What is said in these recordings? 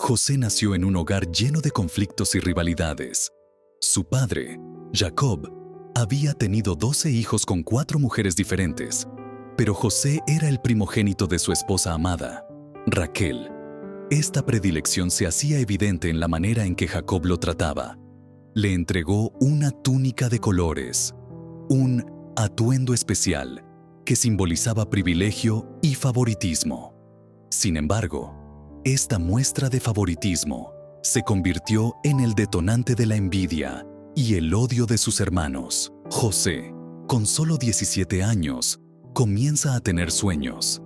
José nació en un hogar lleno de conflictos y rivalidades. Su padre, Jacob, había tenido 12 hijos con 4 mujeres diferentes, pero José era el primogénito de su esposa amada, Raquel. Esta predilección se hacía evidente en la manera en que Jacob lo trataba. Le entregó una túnica de colores, un atuendo especial que simbolizaba privilegio y favoritismo. Sin embargo, esta muestra de favoritismo se convirtió en el detonante de la envidia y el odio de sus hermanos. José, con solo 17 años, comienza a tener sueños.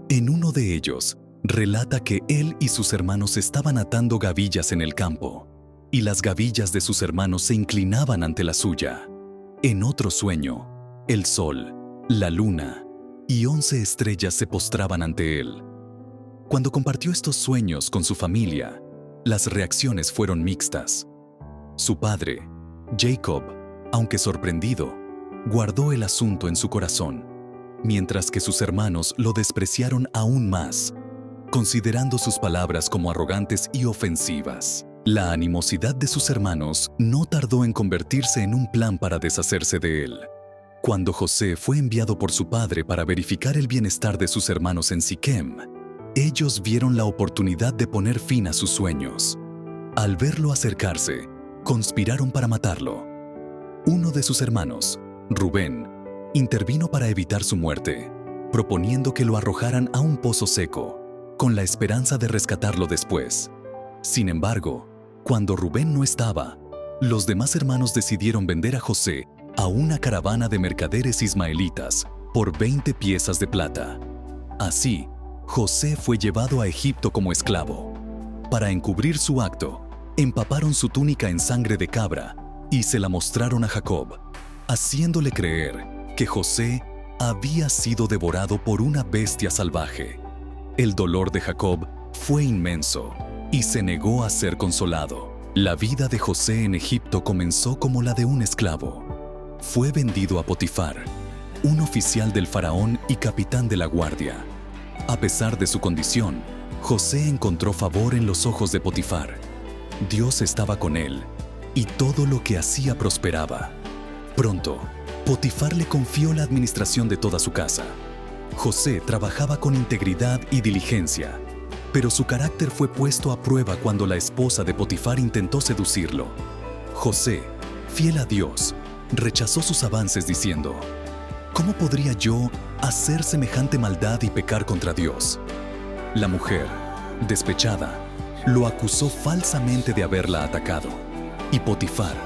En uno de ellos, relata que él y sus hermanos estaban atando gavillas en el campo, y las gavillas de sus hermanos se inclinaban ante la suya. En otro sueño, el sol, la luna y 11 estrellas se postraban ante él. Cuando compartió estos sueños con su familia, las reacciones fueron mixtas. Su padre, Jacob, aunque sorprendido, guardó el asunto en su corazón, mientras que sus hermanos lo despreciaron aún más, considerando sus palabras como arrogantes y ofensivas. La animosidad de sus hermanos no tardó en convertirse en un plan para deshacerse de él. Cuando José fue enviado por su padre para verificar el bienestar de sus hermanos en Siquem, ellos vieron la oportunidad de poner fin a sus sueños. Al verlo acercarse, conspiraron para matarlo. Uno de sus hermanos, Rubén, intervino para evitar su muerte, proponiendo que lo arrojaran a un pozo seco, con la esperanza de rescatarlo después. Sin embargo, cuando Rubén no estaba, los demás hermanos decidieron vender a José a una caravana de mercaderes ismaelitas por 20 piezas de plata. Así, José fue llevado a Egipto como esclavo. Para encubrir su acto, empaparon su túnica en sangre de cabra y se la mostraron a Jacob, haciéndole creer que José había sido devorado por una bestia salvaje. El dolor de Jacob fue inmenso y se negó a ser consolado. La vida de José en Egipto comenzó como la de un esclavo. Fue vendido a Potifar, un oficial del faraón y capitán de la guardia. A pesar de su condición, José encontró favor en los ojos de Potifar. Dios estaba con él, y todo lo que hacía prosperaba. Pronto, Potifar le confió la administración de toda su casa. José trabajaba con integridad y diligencia, pero su carácter fue puesto a prueba cuando la esposa de Potifar intentó seducirlo. José, fiel a Dios, rechazó sus avances diciendo: ¿cómo podría yo hacer semejante maldad y pecar contra Dios? La mujer, despechada, lo acusó falsamente de haberla atacado, y Potifar,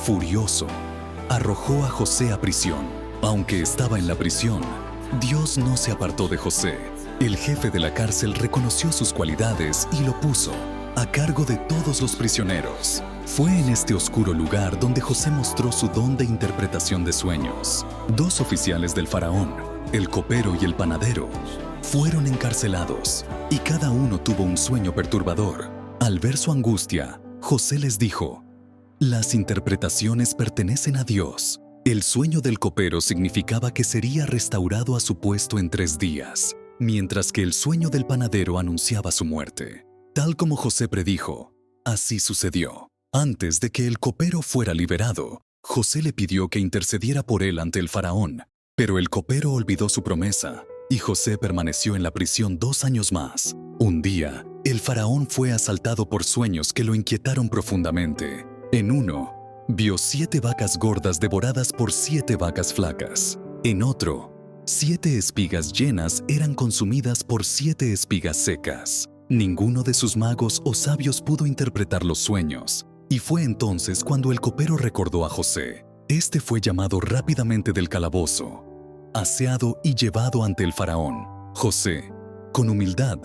furioso, arrojó a José a prisión. Aunque estaba en la prisión, Dios no se apartó de José. El jefe de la cárcel reconoció sus cualidades y lo puso a cargo de todos los prisioneros. Fue en este oscuro lugar donde José mostró su don de interpretación de sueños. 2 oficiales del faraón, el copero y el panadero, fueron encarcelados, y cada uno tuvo un sueño perturbador. Al ver su angustia, José les dijo: las interpretaciones pertenecen a Dios. El sueño del copero significaba que sería restaurado a su puesto en 3 días, mientras que el sueño del panadero anunciaba su muerte. Tal como José predijo, así sucedió. Antes de que el copero fuera liberado, José le pidió que intercediera por él ante el faraón, pero el copero olvidó su promesa, y José permaneció en la prisión 2 años más. Un día, el faraón fue asaltado por sueños que lo inquietaron profundamente. En uno, vio 7 vacas gordas devoradas por 7 vacas flacas. En otro, 7 espigas llenas eran consumidas por 7 espigas secas. Ninguno de sus magos o sabios pudo interpretar los sueños, y fue entonces cuando el copero recordó a José. Este fue llamado rápidamente del calabozo, aseado y llevado ante el faraón. José, con humildad,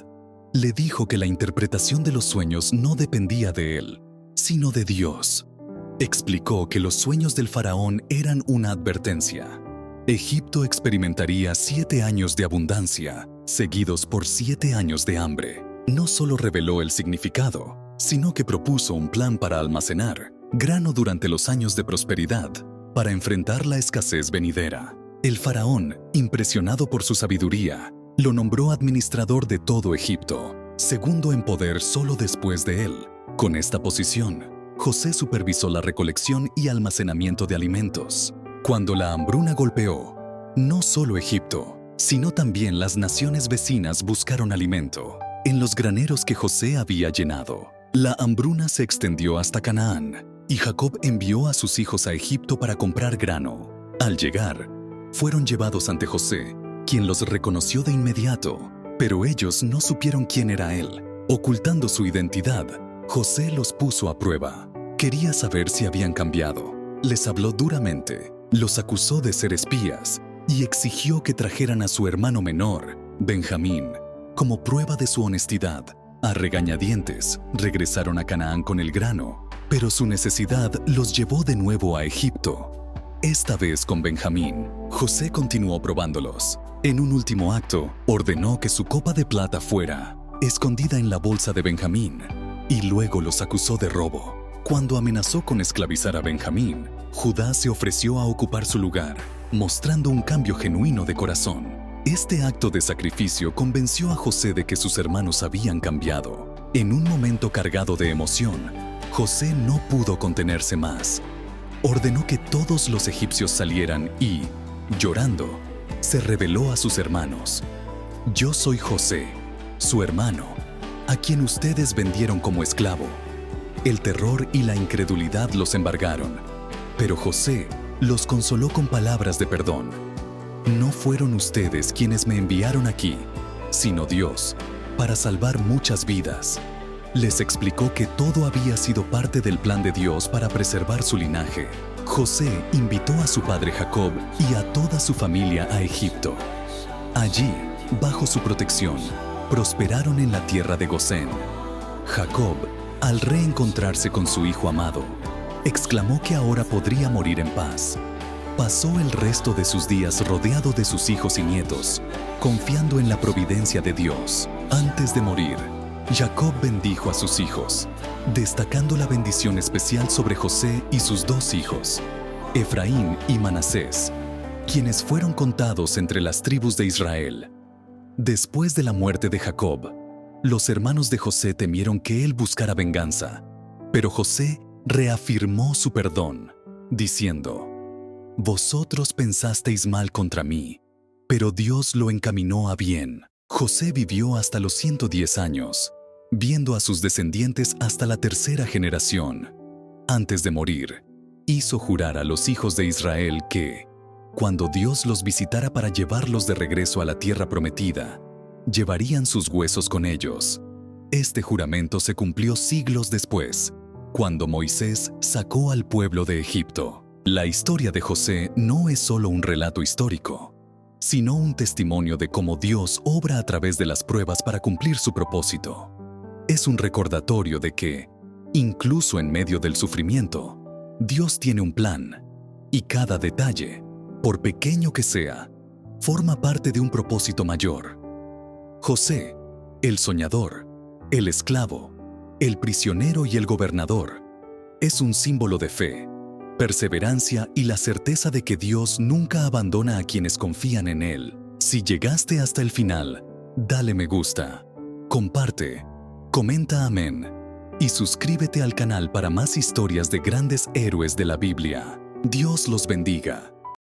le dijo que la interpretación de los sueños no dependía de él, sino de Dios. Explicó que los sueños del faraón eran una advertencia. Egipto experimentaría 7 años de abundancia, seguidos por 7 años de hambre. No solo reveló el significado, sino que propuso un plan para almacenar grano durante los años de prosperidad, para enfrentar la escasez venidera. El faraón, impresionado por su sabiduría, lo nombró administrador de todo Egipto. segundo en poder solo después de él. Con esta posición, José supervisó la recolección y almacenamiento de alimentos. Cuando la hambruna golpeó, no solo Egipto, sino también las naciones vecinas buscaron alimento en los graneros que José había llenado. La hambruna se extendió hasta Canaán, y Jacob envió a sus hijos a Egipto para comprar grano. Al llegar, fueron llevados ante José, quien los reconoció de inmediato, pero ellos no supieron quién era él. Ocultando su identidad, José los puso a prueba. Quería saber si habían cambiado. Les habló duramente, los acusó de ser espías y exigió que trajeran a su hermano menor, Benjamín, como prueba de su honestidad. A regañadientes, regresaron a Canaán con el grano, pero su necesidad los llevó de nuevo a Egipto. Esta vez con Benjamín, José continuó probándolos. En un último acto, ordenó que su copa de plata fuera escondida en la bolsa de Benjamín, y luego los acusó de robo. Cuando amenazó con esclavizar a Benjamín, Judá se ofreció a ocupar su lugar, mostrando un cambio genuino de corazón. Este acto de sacrificio convenció a José de que sus hermanos habían cambiado. En un momento cargado de emoción, José no pudo contenerse más. Ordenó que todos los egipcios salieran y, llorando, se reveló a sus hermanos: «Yo soy José, su hermano, a quien ustedes vendieron como esclavo». El terror y la incredulidad los embargaron, pero José los consoló con palabras de perdón. «No fueron ustedes quienes me enviaron aquí, sino Dios, para salvar muchas vidas». Les explicó que todo había sido parte del plan de Dios para preservar su linaje. José invitó a su padre Jacob y a toda su familia a Egipto. Allí, bajo su protección, prosperaron en la tierra de Gosén. Jacob, al reencontrarse con su hijo amado, exclamó que ahora podría morir en paz. Pasó el resto de sus días rodeado de sus hijos y nietos, confiando en la providencia de Dios. Antes de morir, Jacob bendijo a sus hijos, destacando la bendición especial sobre José y sus dos hijos, Efraín y Manasés, quienes fueron contados entre las tribus de Israel. Después de la muerte de Jacob, los hermanos de José temieron que él buscara venganza, pero José reafirmó su perdón, diciendo: «Vosotros pensasteis mal contra mí, pero Dios lo encaminó a bien». José vivió hasta los 110 años, viendo a sus descendientes hasta la tercera generación. Antes de morir, hizo jurar a los hijos de Israel que, cuando Dios los visitara para llevarlos de regreso a la tierra prometida, llevarían sus huesos con ellos. Este juramento se cumplió siglos después, cuando Moisés sacó al pueblo de Egipto. La historia de José no es solo un relato histórico, sino un testimonio de cómo Dios obra a través de las pruebas para cumplir su propósito. Es un recordatorio de que, incluso en medio del sufrimiento, Dios tiene un plan, y cada detalle, por pequeño que sea, forma parte de un propósito mayor. José, el soñador, el esclavo, el prisionero y el gobernador, es un símbolo de fe, perseverancia y la certeza de que Dios nunca abandona a quienes confían en Él. Si llegaste hasta el final, dale me gusta, comparte, comenta amén y suscríbete al canal para más historias de grandes héroes de la Biblia. Dios los bendiga.